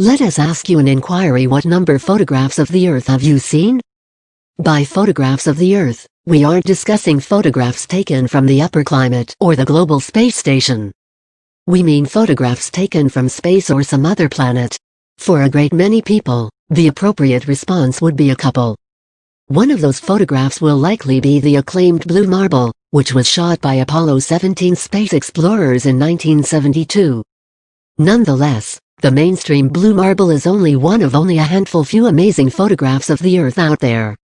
Let us ask you an inquiry: what number photographs of the Earth have you seen? By photographs of the Earth, we aren't discussing photographs taken from the upper climate or the global space station. We mean photographs taken from space or some other planet. For a great many people, the appropriate response would be a couple. One of those photographs will likely be the acclaimed Blue Marble, which was shot by Apollo 17 space explorers in 1972. Nonetheless, the mainstream Blue Marble is only one of only a handful few amazing photographs of the Earth out there.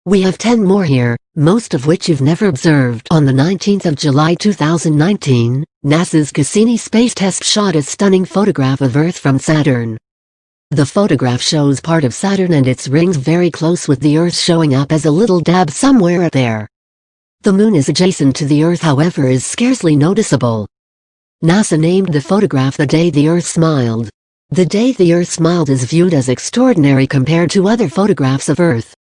We have 10 more here, most of which you've never observed. On the 19th of July 2019, NASA's Cassini space test shot a stunning photograph of Earth from Saturn. The photograph shows part of Saturn and its rings very close, with the Earth showing up as a little dab somewhere out there. The Moon is adjacent to the Earth, however, is scarcely noticeable. NASA named the photograph "The Day the Earth Smiled." The day the Earth smiled is viewed as extraordinary compared to other photographs of Earth.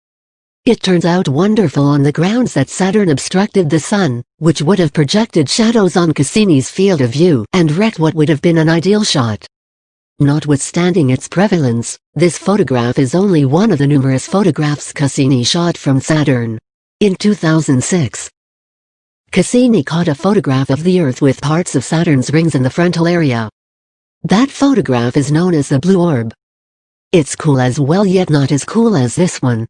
It turns out wonderful on the grounds that Saturn obstructed the Sun, which would have projected shadows on Cassini's field of view and wrecked what would have been an ideal shot. Notwithstanding its prevalence, this photograph is only one of the numerous photographs Cassini shot from Saturn. In 2006, Cassini caught a photograph of the Earth with parts of Saturn's rings in the frontal area. That photograph is known as the Blue Orb. It's cool as well, yet not as cool as this one.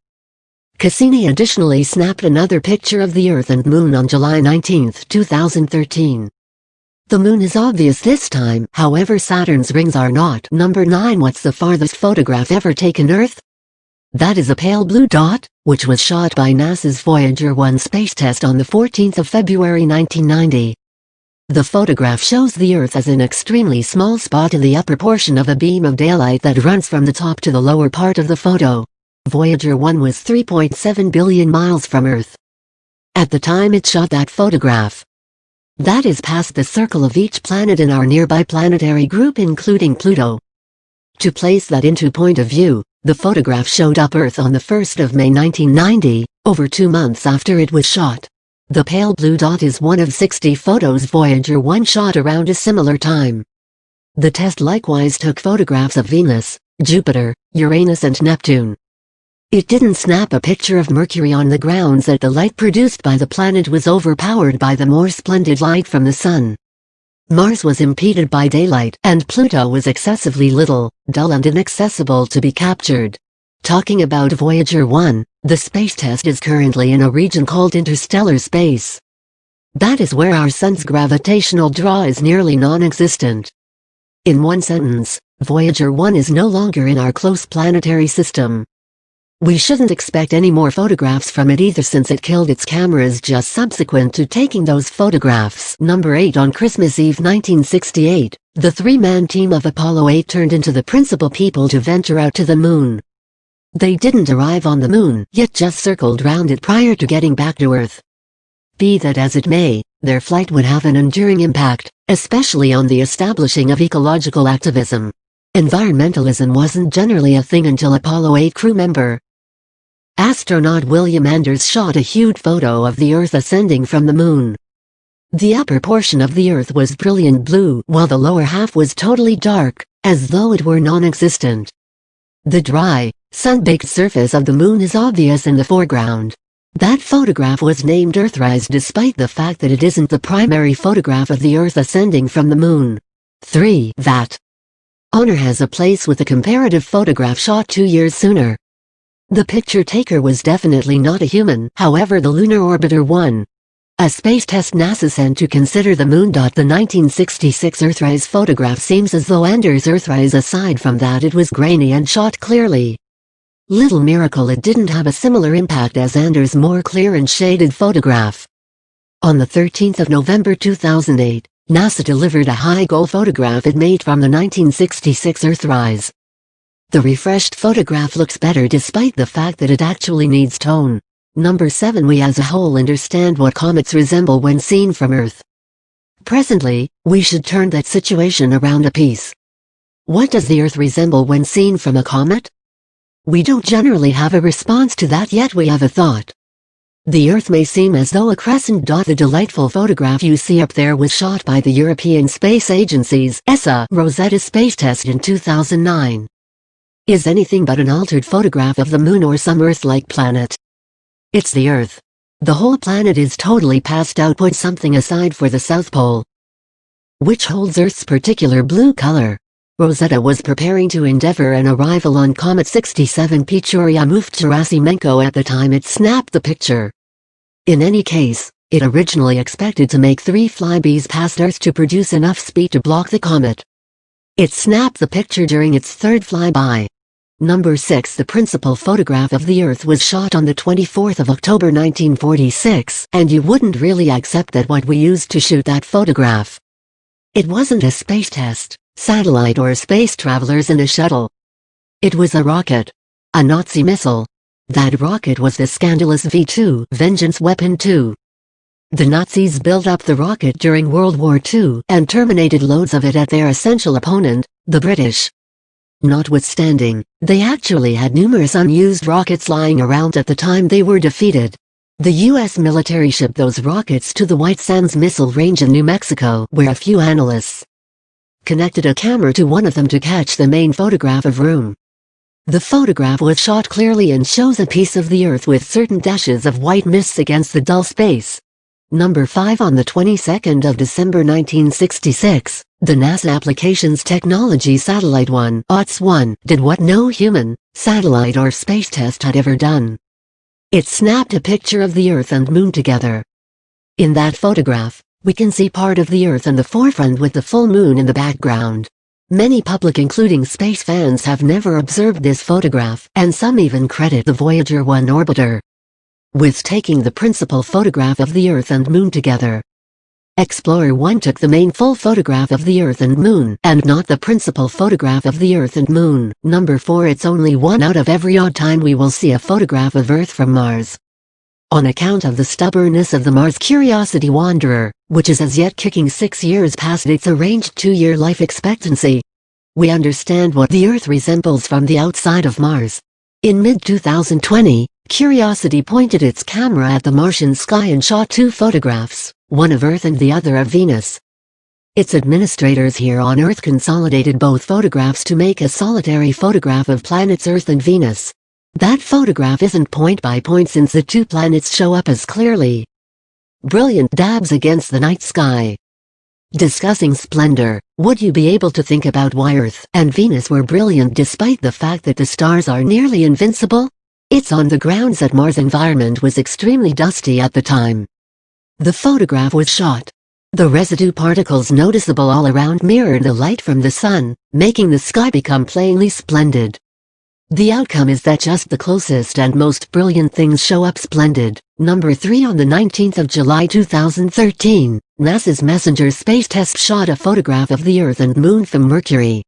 Cassini additionally snapped another picture of the Earth and Moon on July 19, 2013. The Moon is obvious this time, however Saturn's rings are not. Number 9. What's the farthest photograph ever taken Earth? That is a pale blue dot, which was shot by NASA's Voyager 1 space test on the 14th of February 1990. The photograph shows the Earth as an extremely small spot in the upper portion of a beam of daylight that runs from the top to the lower part of the photo. Voyager 1 was 3.7 billion miles from Earth at the time it shot that photograph. That is past the circle of each planet in our nearby planetary group, including Pluto. To place that into point of view, the photograph showed up Earth on the 1st of May 1990, over 2 months after it was shot. The pale blue dot is one of 60 photos Voyager 1 shot around a similar time. The test likewise took photographs of Venus, Jupiter, Uranus and Neptune. It didn't snap a picture of Mercury on the grounds that the light produced by the planet was overpowered by the more splendid light from the Sun. Mars was impeded by daylight, and Pluto was excessively little, dull and inaccessible to be captured. Talking about Voyager 1, the space test is currently in a region called interstellar space. That is where our Sun's gravitational draw is nearly non-existent. In one sentence, Voyager 1 is no longer in our close planetary system. We shouldn't expect any more photographs from it either, since it killed its cameras just subsequent to taking those photographs. Number 8. On Christmas Eve 1968, the 3-man team of Apollo 8 turned into the principal people to venture out to the Moon. They didn't arrive on the Moon, yet just circled round it prior to getting back to Earth. Be that as it may, their flight would have an enduring impact, especially on the establishing of ecological activism. Environmentalism wasn't generally a thing until Apollo 8 crew member astronaut William Anders shot a huge photo of the Earth ascending from the Moon. The upper portion of the Earth was brilliant blue, while the lower half was totally dark, as though it were non-existent. The dry, sun-baked surface of the Moon is obvious in the foreground. That photograph was named Earthrise despite the fact that it isn't the primary photograph of the Earth ascending from the Moon. 3. That honor has a place with a comparative photograph shot 2 years sooner. The picture taker was definitely not a human, however the Lunar Orbiter 1, a space test NASA sent to consider the Moon. The 1966 Earthrise photograph seems as though Anders' Earthrise, aside from that it was grainy and shot clearly. Little miracle it didn't have a similar impact as Anders' more clear and shaded photograph. On the 13th of November 2008, NASA delivered a high-goal photograph it made from the 1966 Earthrise. The refreshed photograph looks better despite the fact that it actually needs tone. Number 7. We as a whole understand what comets resemble when seen from Earth. Presently, we should turn that situation around a piece. What does the Earth resemble when seen from a comet? We don't generally have a response to that, yet we have a thought. The Earth may seem as though a crescent dot. The delightful photograph you see up there was shot by the European Space Agency's ESA Rosetta space test in 2009. Is anything but an altered photograph of the Moon or some Earth-like planet. It's the Earth. The whole planet is totally passed out, put something aside for the South Pole, which holds Earth's particular blue color. Rosetta was preparing to endeavor an arrival on Comet 67P Churyumov-Gerasimenko at the time it snapped the picture. In any case, it originally expected to make 3 flybys past Earth to produce enough speed to block the comet. It snapped the picture during its 3rd flyby. Number 6. The principal photograph of the Earth was shot on the 24th of October 1946, and you wouldn't really accept that what we used to shoot that photograph. It wasn't a space test, satellite or space travelers in a shuttle. It was a rocket. A Nazi missile. That rocket was the scandalous V-2 Vengeance Weapon 2. The Nazis built up the rocket during World War II and terminated loads of it at their essential opponent, the British. Notwithstanding, they actually had numerous unused rockets lying around at the time they were defeated. The U.S. military shipped those rockets to the White Sands Missile Range in New Mexico, where a few analysts connected a camera to one of them to catch the main photograph of room. The photograph was shot clearly and shows a piece of the Earth with certain dashes of white mists against the dull space. Number 5. On the 22nd of December 1966, the NASA Applications Technology Satellite 1 OTS-1 did what no human, satellite or space test had ever done. It snapped a picture of the Earth and Moon together. In that photograph, we can see part of the Earth in the foreground with the full Moon in the background. Many public including space fans have never observed this photograph, and some even credit the Voyager 1 orbiter with taking the principal photograph of the Earth and Moon together. Explorer 1 took the main full photograph of the Earth and Moon, and not the principal photograph of the Earth and Moon. Number 4. It's only 1 out of every odd time we will see a photograph of Earth from Mars. On account of the stubbornness of the Mars Curiosity Wanderer, which is as yet kicking 6 years past its arranged 2-year life expectancy, we understand what the Earth resembles from the outside of Mars. In mid-2020, Curiosity pointed its camera at the Martian sky and shot 2 photographs, one of Earth and the other of Venus. Its administrators here on Earth consolidated both photographs to make a solitary photograph of planets Earth and Venus. That photograph isn't point by point since the 2 planets show up as clearly brilliant dabs against the night sky. Discussing splendor, would you be able to think about why Earth and Venus were brilliant despite the fact that the stars are nearly invincible? It's on the grounds that Mars' environment was extremely dusty at the time the photograph was shot. The residue particles noticeable all around mirrored the light from the sun, making the sky become plainly splendid. The outcome is that just the closest and most brilliant things show up splendid. Number 3. On the 19th of July 2013, NASA's Messenger space test shot a photograph of the Earth and Moon from Mercury.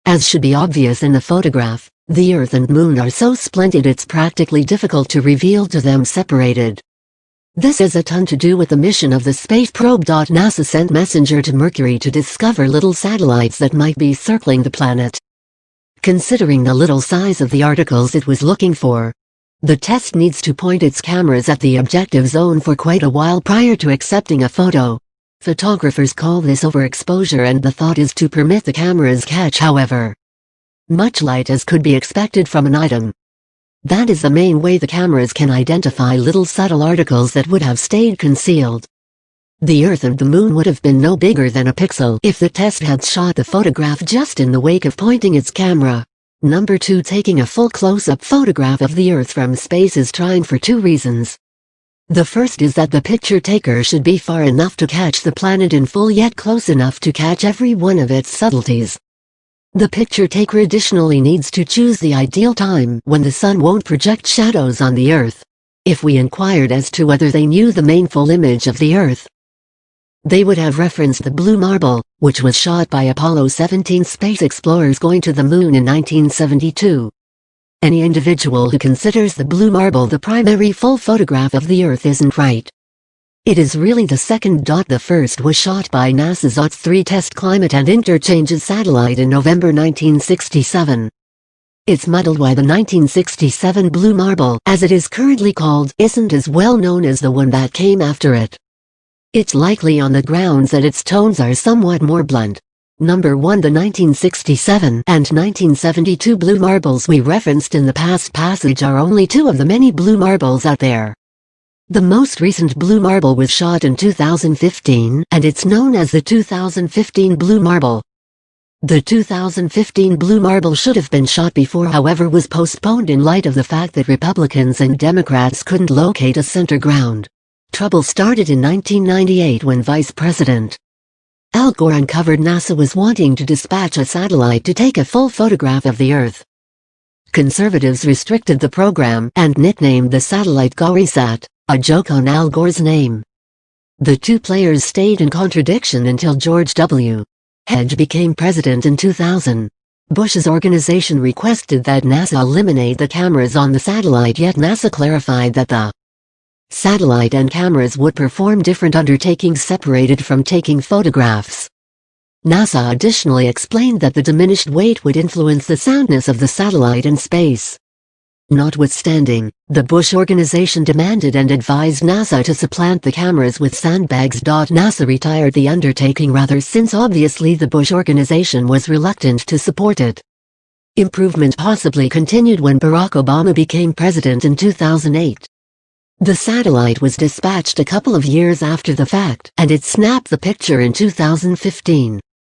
As should be obvious in the photograph, the Earth and Moon are so splendid it's practically difficult to reveal to them separated. This has a ton to do with the mission of the space probe. NASA sent Messenger to Mercury to discover little satellites that might be circling the planet. Considering the little size of the articles it was looking for, the test needs to point its cameras at the objective zone for quite a while prior to accepting a photo. Photographers call this overexposure, and the thought is to permit the cameras catch however much light as could be expected from an item. That is the main way the cameras can identify little subtle articles that would have stayed concealed. The Earth and the Moon would have been no bigger than a pixel if the test had shot the photograph just in the wake of pointing its camera. Number 2. Taking a full close-up photograph of the Earth from space is trying for 2 reasons. The first is that the picture taker should be far enough to catch the planet in full yet close enough to catch every one of its subtleties. The picture taker additionally needs to choose the ideal time when the sun won't project shadows on the Earth. If we inquired as to whether they knew the main full image of the Earth, they would have referenced the Blue Marble, which was shot by Apollo 17 space explorers going to the Moon in 1972. Any individual who considers the Blue Marble the primary full photograph of the Earth isn't right. It is really the second. The first was shot by NASA's OTS-3 Test Climate and Interchanges satellite in November 1967. It's muddled why the 1967 Blue Marble, as it is currently called, isn't as well known as the one that came after it. It's likely on the grounds that its tones are somewhat more blunt. Number 1. The 1967 and 1972 Blue Marbles we referenced in the past passage are only two of the many Blue Marbles out there. The most recent Blue Marble was shot in 2015, and it's known as the 2015 Blue Marble. The 2015 Blue Marble should have been shot before, however was postponed in light of the fact that Republicans and Democrats couldn't locate a center ground. Trouble started in 1998 when Vice President Al Gore uncovered NASA was wanting to dispatch a satellite to take a full photograph of the Earth. Conservatives restricted the program and nicknamed the satellite GORISAT, a joke on Al Gore's name. The two players stayed in contradiction until George W. Bush became president in 2000. Bush's organization requested that NASA eliminate the cameras on the satellite, yet NASA clarified that the satellite and cameras would perform different undertakings separated from taking photographs. NASA additionally explained that the diminished weight would influence the soundness of the satellite in space. Notwithstanding, the Bush organization demanded and advised NASA to supplant the cameras with sandbags. NASA retired the undertaking rather, since obviously the Bush organization was reluctant to support it. Improvement possibly continued when Barack Obama became president in 2008. The satellite was dispatched a couple of years after the fact, and it snapped the picture in 2015.